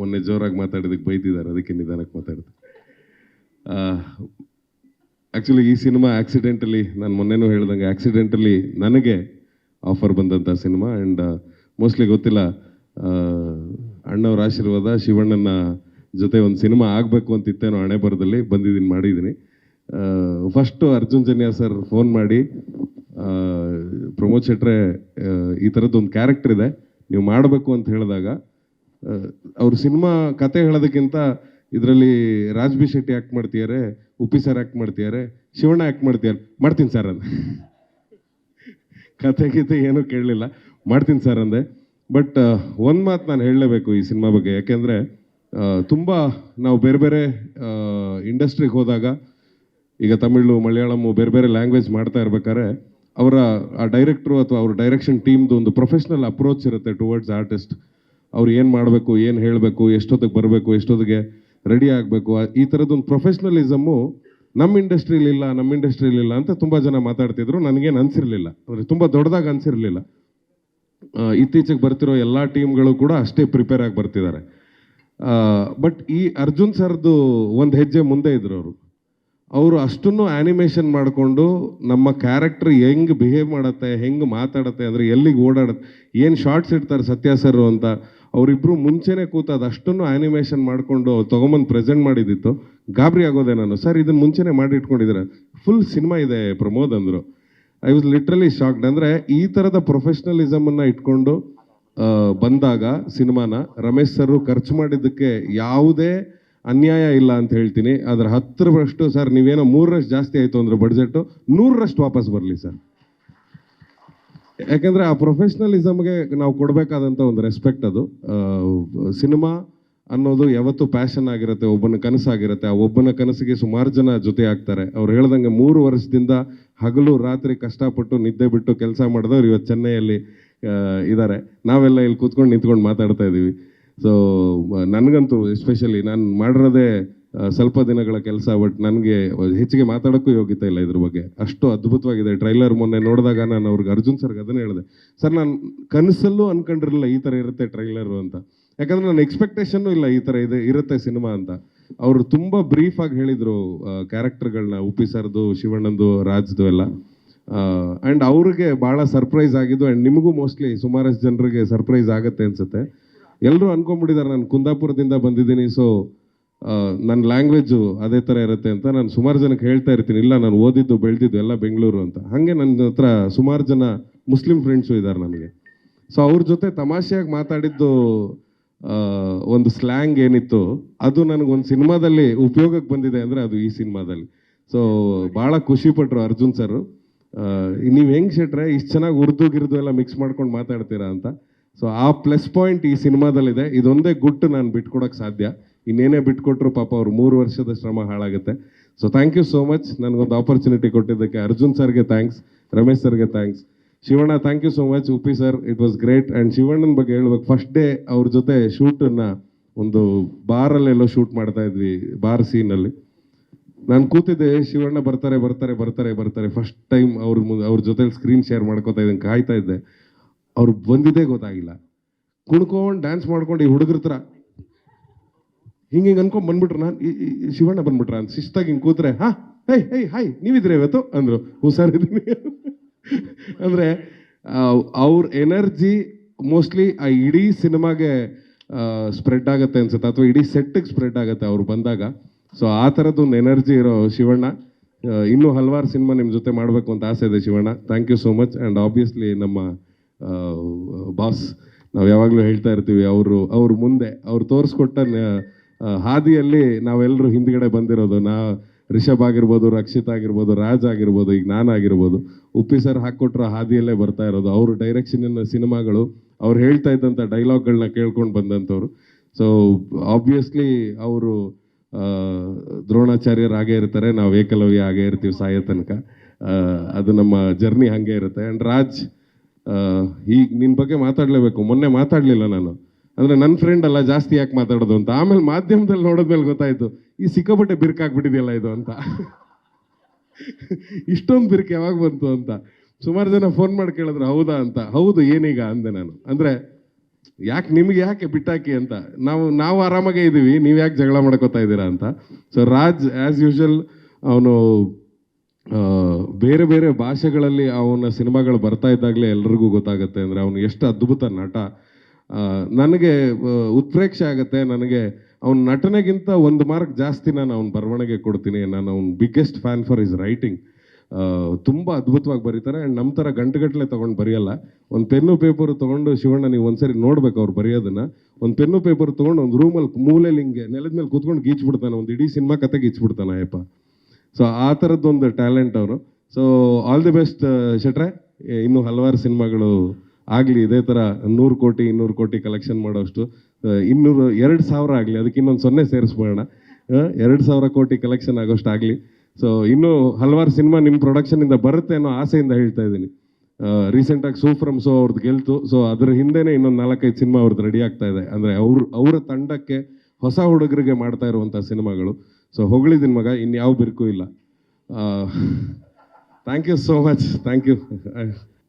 ಮೊನ್ನೆ ಜೋರಾಗಿ ಮಾತಾಡಿದಕ್ಕೆ ಬೈದಿದ್ದಾರೆ, ಅದಕ್ಕೆ ನಿಧಾನಕ್ಕೆ ಮಾತಾಡಿದೆ. ಆ್ಯಕ್ಚುಲಿ ಈ ಸಿನಿಮಾ ಆಕ್ಸಿಡೆಂಟಲಿ, ನಾನು ಮೊನ್ನೆನೂ ಹೇಳ್ದಂಗೆ ಆಕ್ಸಿಡೆಂಟಲಿ ನನಗೆ ಆಫರ್ ಬಂದಂಥ ಸಿನಿಮಾ. ಆ್ಯಂಡ್ ಮೋಸ್ಟ್ಲಿ ಗೊತ್ತಿಲ್ಲ, ಅಣ್ಣವ್ರ ಆಶೀರ್ವಾದ, ಶಿವಣ್ಣನ ಜೊತೆ ಒಂದು ಸಿನಿಮಾ ಆಗಬೇಕು ಅಂತಿತ್ತೇನೋ ಹಣೆ ಬರದಲ್ಲಿ ಬಂದಿದ್ದೀನಿ, ಮಾಡಿದ್ದೀನಿ. First Arjun Janya sir phone ಮಾಡಿ, ಪ್ರಮೋದ್ ಶೆಟ್ರೆ ಈ ಥರದ್ದು ಒಂದು ಕ್ಯಾರೆಕ್ಟರ್ ಇದೆ, ನೀವು ಮಾಡಬೇಕು ಅಂತ ಹೇಳಿದಾಗ, ಅವ್ರ ಸಿನಿಮಾ ಕತೆ ಹೇಳೋದಕ್ಕಿಂತ ಇದರಲ್ಲಿ ರಾಜ್ ಬಿ ಶೆಟ್ಟಿ ಆ್ಯಕ್ಟ್ ಮಾಡ್ತಿದ್ದಾರೆ, ಉಪ್ಪಿ ಸರ್ ಆ್ಯಕ್ಟ್ ಮಾಡ್ತಿದ್ದಾರೆ, ಶಿವಣ್ಣ ಆ್ಯಕ್ಟ್ ಮಾಡ್ತಿದ್ದಾರೆ, ಮಾಡ್ತೀನಿ ಸರ್ ಅಂದೆ. ಕತೆ ಗೀತೆ ಏನೂ ಕೇಳಲಿಲ್ಲ, ಮಾಡ್ತೀನಿ ಸರ್ ಅಂದೆ. ಬಟ್ ಒಂದು ಮಾತು ನಾನು ಹೇಳಲೇಬೇಕು ಈ ಸಿನಿಮಾ ಬಗ್ಗೆ, ಯಾಕೆಂದರೆ ತುಂಬ ನಾವು ಬೇರೆ ಬೇರೆ ಇಂಡಸ್ಟ್ರಿಗೆ ಹೋದಾಗ, ಈಗ ತಮಿಳು, ಮಲಯಾಳಮು, ಬೇರೆ ಬೇರೆ ಲ್ಯಾಂಗ್ವೇಜ್ ಮಾಡ್ತಾ ಇರ್ಬೇಕಾದ್ರೆ ಅವರ ಆ ಡೈರೆಕ್ಟ್ರು ಅಥವಾ ಅವ್ರ ಡೈರೆಕ್ಷನ್ ಟೀಮ್ದು ಒಂದು ಪ್ರೊಫೆಷ್ನಲ್ ಅಪ್ರೋಚ್ ಇರುತ್ತೆ ಟುವರ್ಡ್ಸ್ ಆರ್ಟಿಸ್ಟ್. ಅವ್ರು ಏನು ಮಾಡಬೇಕು, ಏನು ಹೇಳಬೇಕು, ಎಷ್ಟೊತ್ತಿಗೆ ಬರಬೇಕು, ಎಷ್ಟೊತ್ತಿಗೆ ರೆಡಿ ಆಗಬೇಕು, ಈ ಥರದ್ದೊಂದು ಪ್ರೊಫೆಷ್ನಲಿಸಮ್ಮು ನಮ್ಮ ಇಂಡಸ್ಟ್ರಿಲಿಲ್ಲ ಅಂತ ತುಂಬ ಜನ ಮಾತಾಡ್ತಿದ್ರು. ನನಗೇನು ಅನಿಸಿರಲಿಲ್ಲ, ಅಂದರೆ ತುಂಬ ದೊಡ್ಡದಾಗಿ ಅನಿಸಿರಲಿಲ್ಲ. ಇತ್ತೀಚೆಗೆ ಬರ್ತಿರೋ ಎಲ್ಲ ಟೀಮ್ಗಳು ಕೂಡ ಅಷ್ಟೇ ಪ್ರಿಪೇರ್ ಆಗಿ ಬರ್ತಿದ್ದಾರೆ. ಬಟ್ ಈ ಅರ್ಜುನ್ ಸರ್ದು ಒಂದು ಹೆಜ್ಜೆ ಮುಂದೆ ಇದ್ರು ಅವರು ಅಷ್ಟನ್ನು ಆ್ಯನಿಮೇಷನ್ ಮಾಡಿಕೊಂಡು ನಮ್ಮ ಕ್ಯಾರೆಕ್ಟರ್ ಹೆಂಗೆ ಬಿಹೇವ್ ಮಾಡುತ್ತೆ, ಹೆಂಗೆ ಮಾತಾಡುತ್ತೆ, ಅಂದರೆ ಎಲ್ಲಿಗೆ ಓಡಾಡುತ್ತೆ, ಏನು ಶಾರ್ಟ್ಸ್ ಇಡ್ತಾರೆ ಸತ್ಯ ಸರ್ ಅಂತ, ಅವರಿಬ್ಬರು ಮುಂಚೆನೇ ಕೂತು ಅದಷ್ಟನ್ನು ಆ್ಯನಿಮೇಷನ್ ಮಾಡಿಕೊಂಡು ತೊಗೊಂಬಂದು ಪ್ರೆಸೆಂಟ್ ಮಾಡಿದ್ದಿತ್ತು. ಗಾಬರಿ ಆಗೋದೆ ನಾನು, ಸರ್ ಇದನ್ನು ಮುಂಚೆನೇ ಮಾಡಿ ಇಟ್ಕೊಂಡಿದ್ದಾರೆ, ಫುಲ್ ಸಿನಿಮಾ ಇದೆ ಪ್ರಮೋದ್ ಅಂದರು. I was literally shocked. ಅಂದರೆ ಈ ಥರದ ಪ್ರೊಫೆಷ್ನಲಿಸಮನ್ನು ಇಟ್ಕೊಂಡು ಬಂದಾಗ ಸಿನಿಮಾನ ರಮೇಶ್ ಸರ್ ಖರ್ಚು ಮಾಡಿದ್ದಕ್ಕೆ ಯಾವುದೇ ಅನ್ಯಾಯ ಇಲ್ಲ ಅಂತ ಹೇಳ್ತೀನಿ. ಅದರ 10% ಸರ್, ನೀವೇನೋ 3% ಜಾಸ್ತಿ ಆಯಿತು ಅಂದರೆ ಬಡ್ಜೆಟು 100% ವಾಪಸ್ ಬರಲಿ ಸರ್. ಯಾಕೆಂದರೆ ಆ ಪ್ರೊಫೆಷ್ನಲಿಸಮ್ಗೆ ನಾವು ಕೊಡಬೇಕಾದಂಥ ಒಂದು ರೆಸ್ಪೆಕ್ಟ್ ಅದು. ಸಿನಿಮಾ ಅನ್ನೋದು ಯಾವತ್ತೂ ಪ್ಯಾಷನ್ ಆಗಿರುತ್ತೆ, ಒಬ್ಬನ ಕನಸಾಗಿರುತ್ತೆ. ಆ ಒಬ್ಬನ ಕನಸಿಗೆ ಸುಮಾರು ಜನ ಜೊತೆ ಆಗ್ತಾರೆ. ಅವ್ರು ಹೇಳ್ದಂಗೆ 3 ವರ್ಷದಿಂದ ಹಗಲು ರಾತ್ರಿ ಕಷ್ಟಪಟ್ಟು ನಿದ್ದೆ ಬಿಟ್ಟು ಕೆಲಸ ಮಾಡಿದವ್ರು ಇವತ್ತು ಚೆನ್ನೈಯಲ್ಲಿ ಇದ್ದಾರೆ. ನಾವೆಲ್ಲ ಇಲ್ಲಿ ಕೂತ್ಕೊಂಡು ನಿಂತ್ಕೊಂಡು ಮಾತಾಡ್ತಾ ಇದ್ದೀವಿ. ಸೊ ನನಗಂತೂ ಎಸ್ಪೆಷಲಿ ನಾನು ಮಾಡಿರೋದೇ ಸ್ವಲ್ಪ ದಿನಗಳ ಕೆಲಸ, ಬಟ್ ನನಗೆ ಹೆಚ್ಚಿಗೆ ಮಾತಾಡೋಕ್ಕೂ ಯೋಗ್ಯತೆ ಇಲ್ಲ ಇದ್ರ ಬಗ್ಗೆ. ಅಷ್ಟು ಅದ್ಭುತವಾಗಿದೆ ಟ್ರೈಲರ್. ಮೊನ್ನೆ ನೋಡಿದಾಗ ನಾನು ಅವ್ರಿಗೆ ಅರ್ಜುನ್ ಸರ್ಗೆ ಅದನ್ನೇ ಹೇಳಿದೆ, ಸರ್ ನಾನು ಕನಸಲ್ಲೂ ಅನ್ಕೊಂಡಿರಲಿಲ್ಲ ಈ ಥರ ಇರುತ್ತೆ ಟ್ರೈಲರು ಅಂತ. ಯಾಕಂದರೆ ನನ್ನ ಎಕ್ಸ್ಪೆಕ್ಟೇಷನ್ನು ಇಲ್ಲ ಈ ಥರ ಇರುತ್ತೆ ಸಿನಿಮಾ ಅಂತ. ಅವರು ತುಂಬ ಬ್ರೀಫಾಗಿ ಹೇಳಿದರು ಕ್ಯಾರೆಕ್ಟರ್ಗಳನ್ನ, ಉಪ್ಪಿ ಸರ್ದು, ಶಿವಣ್ಣಂದು, ರಾಜ್ದು ಎಲ್ಲ. ಆ್ಯಂಡ್ ಅವ್ರಿಗೆ ಭಾಳ ಸರ್ಪ್ರೈಸ್ ಆಗಿದ್ದು. ಆ್ಯಂಡ್ ನಿಮಗೂ ಮೋಸ್ಟ್ಲಿ ಸುಮಾರಷ್ಟು ಜನರಿಗೆ ಸರ್ಪ್ರೈಸ್ ಆಗುತ್ತೆ ಅನಿಸುತ್ತೆ. ಎಲ್ಲರೂ ಅಂದ್ಕೊಂಡ್ಬಿಟ್ಟಿದ್ದಾರೆ ನಾನು ಕುಂದಾಪುರದಿಂದ ಬಂದಿದ್ದೀನಿ, ಸೊ ನನ್ನ ಲ್ಯಾಂಗ್ವೇಜು ಅದೇ ಥರ ಇರುತ್ತೆ ಅಂತ. ನಾನು ಸುಮಾರು ಜನಕ್ಕೆ ಹೇಳ್ತಾ ಇರ್ತೀನಿ, ಇಲ್ಲ ನಾನು ಓದಿದ್ದು ಬೆಳೆದಿದ್ದು ಎಲ್ಲ ಬೆಂಗಳೂರು ಅಂತ. ಹಾಗೆ ನನ್ನ ಹತ್ರ ಸುಮಾರು ಜನ ಮುಸ್ಲಿಂ ಫ್ರೆಂಡ್ಸು ಇದ್ದಾರೆ ನನಗೆ. ಸೊ ಅವ್ರ ಜೊತೆ ತಮಾಷೆಯಾಗಿ ಮಾತಾಡಿದ್ದು ಒಂದು ಸ್ಲ್ಯಾಂಗ್ ಏನಿತ್ತು, ಅದು ನನಗೊಂದು ಸಿನಿಮಾದಲ್ಲಿ ಉಪಯೋಗಕ್ಕೆ ಬಂದಿದೆ ಅಂದರೆ ಅದು ಈ ಸಿನಿಮಾದಲ್ಲಿ. ಸೊ ಭಾಳ ಖುಷಿಪಟ್ಟರು ಅರ್ಜುನ್ ಸರ್. ನೀವು ಹೆಂಗೆ ಶೆಟ್ರೆ ಇಷ್ಟು ಚೆನ್ನಾಗಿ ಉರ್ದು ಗಿರ್ದು ಎಲ್ಲ ಮಿಕ್ಸ್ ಮಾಡ್ಕೊಂಡು ಮಾತಾಡ್ತೀರಾ ಅಂತ. ಸೊ ಆ ಪ್ಲಸ್ ಪಾಯಿಂಟ್ ಈ ಸಿನಿಮಾದಲ್ಲಿದೆ. ಇದೊಂದೇ ಗುಟ್ಟು ನಾನು ಬಿಟ್ಕೊಡೋಕ್ಕೆ ಸಾಧ್ಯ. ಇನ್ನೇನೇ ಬಿಟ್ಕೊಟ್ರು ಪಾಪ ಅವ್ರು 3 ವರ್ಷದ ಶ್ರಮ ಹಾಳಾಗುತ್ತೆ. So thank you so much ನನಗೊಂದು ಆಪರ್ಚುನಿಟಿ ಕೊಟ್ಟಿದ್ದಕ್ಕೆ. ಅರ್ಜುನ್ ಸರ್ಗೆ ಥ್ಯಾಂಕ್ಸ್, ರಮೇಶ್ ಸರ್ಗೆ thanks, Shivanna thank you so much, Uppi sir it was great. And ಶಿವಣ್ಣನ ಬಗ್ಗೆ ಹೇಳ್ಬೇಕು, ಫಸ್ಟ್ ಡೇ ಅವ್ರ ಜೊತೆ ಶೂಟನ್ನು ಒಂದು ಬಾರಲ್ಲೆಲ್ಲೋ ಶೂಟ್ ಮಾಡ್ತಾ ಇದ್ವಿ, ಬಾರ್ ಸೀನಲ್ಲಿ. ನಾನು ಕೂತಿದ್ದೆ, ಶಿವಣ್ಣ ಬರ್ತಾರೆ ಫಸ್ಟ್ ಟೈಮ್ ಅವ್ರ ಜೊತೆಲಿ ಸ್ಕ್ರೀನ್ ಶೇರ್ ಮಾಡ್ಕೋತಾ ಇದ್ದೀನಿ, ಕಾಯ್ತಾ ಇದ್ದೆ. ಅವ್ರು ಬಂದಿದ್ದೇ ಗೊತ್ತಾಗಿಲ್ಲ. ಕುಣ್ಕೊಂಡು ಡ್ಯಾನ್ಸ್ ಮಾಡ್ಕೊಂಡು ಈ ಹುಡುಗರ ಥರ ಹಿಂಗೆ ಅನ್ಕೊಂಡ್ ಬಂದ್ಬಿಟ್ರು. ನಾನು ಶಿವಣ್ಣ ಬಂದ್ಬಿಟ್ರ ಅಂತ ಶಿಸ್ತಾಗಿ ಹಿಂಗೆ ಕೂತ್ರೆ, ಹಾಯ್ ನೀವಿದ್ರೆ ಇವತ್ತು ಅಂದರು. ಹುಷಾರಿದ್ದೀನಿ ಅಂದರೆ ಅವ್ರ ಎನರ್ಜಿ ಮೋಸ್ಟ್ಲಿ ಆ ಇಡೀ ಸಿನಿಮಾಗೆ ಸ್ಪ್ರೆಡ್ ಆಗುತ್ತೆ ಅನ್ಸುತ್ತೆ, ಅಥವಾ ಇಡೀ ಸೆಟ್ಟಿಗೆ ಸ್ಪ್ರೆಡ್ ಆಗುತ್ತೆ ಅವ್ರು ಬಂದಾಗ. ಸೊ ಆ ಥರದ್ದೊಂದು ಎನರ್ಜಿ ಇರೋ ಶಿವಣ್ಣ. ಇನ್ನೂ ಹಲವಾರು ಸಿನಿಮಾ ನಿಮ್ಮ ಜೊತೆ ಮಾಡಬೇಕು ಅಂತ ಆಸೆ ಇದೆ Shivanna. Thank you so much. And obviously ನಮ್ಮ ಬಾಸ್, ನಾವು ಯಾವಾಗಲೂ ಹೇಳ್ತಾ ಇರ್ತೀವಿ, ಅವ್ರು ಮುಂದೆ ಅವ್ರು ತೋರಿಸ್ಕೊಟ್ಟ ಹಾದಿಯಲ್ಲಿ ನಾವೆಲ್ಲರೂ ಹಿಂದ್ಗಡೆ ಬಂದಿರೋದು. ರಿಷಬ್ ಆಗಿರ್ಬೋದು, ರಕ್ಷಿತ್ ಆಗಿರ್ಬೋದು, ರಾಜ್ ಆಗಿರ್ಬೋದು, ಈಗ ನಾನಾಗಿರ್ಬೋದು, ಉಪ್ಪಿ ಸರ್ ಹಾಕ್ಕೊಟ್ರ ಹಾದಿಯಲ್ಲೇ ಬರ್ತಾ ಇರೋದು. ಅವರು ಡೈರೆಕ್ಷನಿನ ಸಿನಿಮಾಗಳು, ಅವ್ರು ಹೇಳ್ತಾ ಇದ್ದಂಥ ಡೈಲಾಗ್ಗಳನ್ನ ಕೇಳ್ಕೊಂಡು ಬಂದಂಥವ್ರು. ಸೊ ಆಬ್ವಿಯಸ್ಲಿ ಅವರು ದ್ರೋಣಾಚಾರ್ಯರು ಹಾಗೇ ಇರ್ತಾರೆ, ನಾವು ಏಕಲವ್ಯ ಹಾಗೇ ಇರ್ತೀವಿ ಸಾಯೋ ತನಕ. ಅದು ನಮ್ಮ ಜರ್ನಿ ಹಾಗೆ ಇರುತ್ತೆ. ಆ್ಯಂಡ್ ರಾಜ್, ಈಗ ನಿನ್ನ ಬಗ್ಗೆ ಮಾತಾಡಲೇಬೇಕು. ಮೊನ್ನೆ ಮಾತಾಡಲಿಲ್ಲ ನಾನು, ಅಂದರೆ ನನ್ನ ಫ್ರೆಂಡ್ ಅಲ್ಲ, ಜಾಸ್ತಿ ಯಾಕೆ ಮಾತಾಡೋದು ಅಂತ. ಆಮೇಲೆ ಮಾಧ್ಯಮದಲ್ಲಿ ನೋಡಿದ್ಮೇಲೆ ಗೊತ್ತಾಯಿತು, ಈ ಸಿಕ್ಕಾಪಟ್ಟೆ ಬಿರ್ಕಾಕ್ಬಿಟ್ಟಿದೆಯಲ್ಲ ಇದು ಅಂತ. ಇಷ್ಟೊಂದು ಬಿರ್ಕು ಯಾವಾಗ ಬಂತು ಅಂತ ಸುಮಾರು ಜನ ಫೋನ್ ಮಾಡಿ ಕೇಳಿದ್ರು. ಹೌದಾ ಅಂತ. ಹೌದು, ಏನೀಗ ಅಂದೆ ನಾನು. ಅಂದರೆ ಯಾಕೆ ನಿಮ್ಗೆ ಯಾಕೆ ಬಿಟ್ಟಾಕಿ ಅಂತ. ನಾವು ಆರಾಮಾಗೇ ಇದ್ದೀವಿ, ನೀವು ಯಾಕೆ ಜಗಳ ಮಾಡ್ಕೋತಾ ಇದ್ದೀರಾ ಅಂತ. ಸೊ ರಾಜ್ ಆ್ಯಸ್ ಯೂಶುವಲ್ ಅವನು ಬೇರೆ ಬೇರೆ ಭಾಷೆಗಳಲ್ಲಿ ಅವನ ಸಿನಿಮಾಗಳು ಬರ್ತಾ ಇದ್ದಾಗಲೇ ಎಲ್ರಿಗೂ ಗೊತ್ತಾಗುತ್ತೆ ಅಂದರೆ ಅವನು ಎಷ್ಟು ಅದ್ಭುತ ನಟ. ನನಗೆ ಉತ್ಪ್ರೇಕ್ಷೆ ಆಗುತ್ತೆ. ನನಗೆ ಅವನ ನಟನೆಗಿಂತ ಒಂದು ಮಾರ್ಕ್ ಜಾಸ್ತಿ ನಾನು ಅವನ ಬರವಣಿಗೆ ಕೊಡ್ತೀನಿ. ನಾನು ಅವ್ನ biggest fan for is writing. ತುಂಬ ಅದ್ಭುತವಾಗಿ ಬರೀತಾರೆ. ಆ್ಯಂಡ್ ನಮ್ಮ ಥರ ಗಂಟೆಗಟ್ಟಲೆ ತೊಗೊಂಡು ಬರೆಯಲ್ಲ. ಒಂದು ಪೆನ್ನು ಪೇಪರು ತೊಗೊಂಡು, ಶಿವಣ್ಣ ನೀವು ಒಂದ್ಸರಿ ನೋಡ್ಬೇಕು ಅವ್ರು ಬರೆಯೋದನ್ನು. ಒಂದು ಪೆನ್ನು ಪೇಪರ್ ತೊಗೊಂಡು ಒಂದು ರೂಮಲ್ಲಿ ಮೂಲೆಯಲ್ಲಿ ಹಿಂಗೆ ನೆಲದ ಮೇಲೆ ಕೂತ್ಕೊಂಡು ಗೀಚ್ಬಿಡ್ತಾನೆ, ಒಂದು ಇಡೀ ಸಿನಿಮಾ ಕತೆ ಗೀಚ್ಬಿಡ್ತಾನೆ ಅಯ್ಯಪ್ಪ. ಸೊ ಆ ಥರದ್ದೊಂದು ಟ್ಯಾಲೆಂಟ್ ಅವರು. ಸೊ ಆಲ್ ದಿ ಬೆಸ್ಟ್ ಶೆಟ್ರೆ. ಇನ್ನೂ ಹಲವಾರು ಸಿನಿಮಾಗಳು ಆಗಲಿ, ಇದೇ ಥರ 100 ಕೋಟಿ 200 ಕೋಟಿ ಕಲೆಕ್ಷನ್ ಮಾಡೋಷ್ಟು, 200,000 ಆಗಲಿ, ಅದಕ್ಕೆ ಇನ್ನೊಂದು 0 ಸೇರಿಸ್ಬೋಣ, 2,000 ಕೋಟಿ ಕಲೆಕ್ಷನ್ ಆಗೋಷ್ಟು ಆಗಲಿ. ಸೊ ಇನ್ನೂ ಹಲವಾರು ಸಿನಿಮಾ ನಿಮ್ಮ ಪ್ರೊಡಕ್ಷನಿಂದ ಬರುತ್ತೆ ಅನ್ನೋ ಆಸೆಯಿಂದ ಹೇಳ್ತಾ ಇದ್ದೀನಿ. ರೀಸೆಂಟಾಗಿ ಸೂ ಫ್ರಮ್ ಸೋ ಅವ್ರದ್ದು ಗೆಲ್ತು. ಸೊ ಅದ್ರ ಹಿಂದೆನೇ ಇನ್ನೊಂದು 4-5 ಸಿನಿಮಾ ಅವ್ರದ್ದು ರೆಡಿ ಆಗ್ತಾ ಇದೆ. ಅಂದರೆ ಅವರ ತಂಡಕ್ಕೆ ಹೊಸ ಹುಡುಗರಿಗೆ ಮಾಡ್ತಾ ಇರುವಂಥ ಸಿನಿಮಾಗಳು. ಸೊ ಹೊಗಳಿದ್ದೀನಿ ಮಗ, ಇನ್ಯಾವ ಬಿರುಕು ಇಲ್ಲ. Thank you so much, thank you.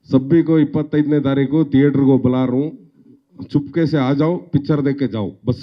सभी को 25ನೇ ತಾರೀಕು थिएटर को बुला रहा हूँ, चुपके से आ जाओ, पिक्चर देख के जाओ बस.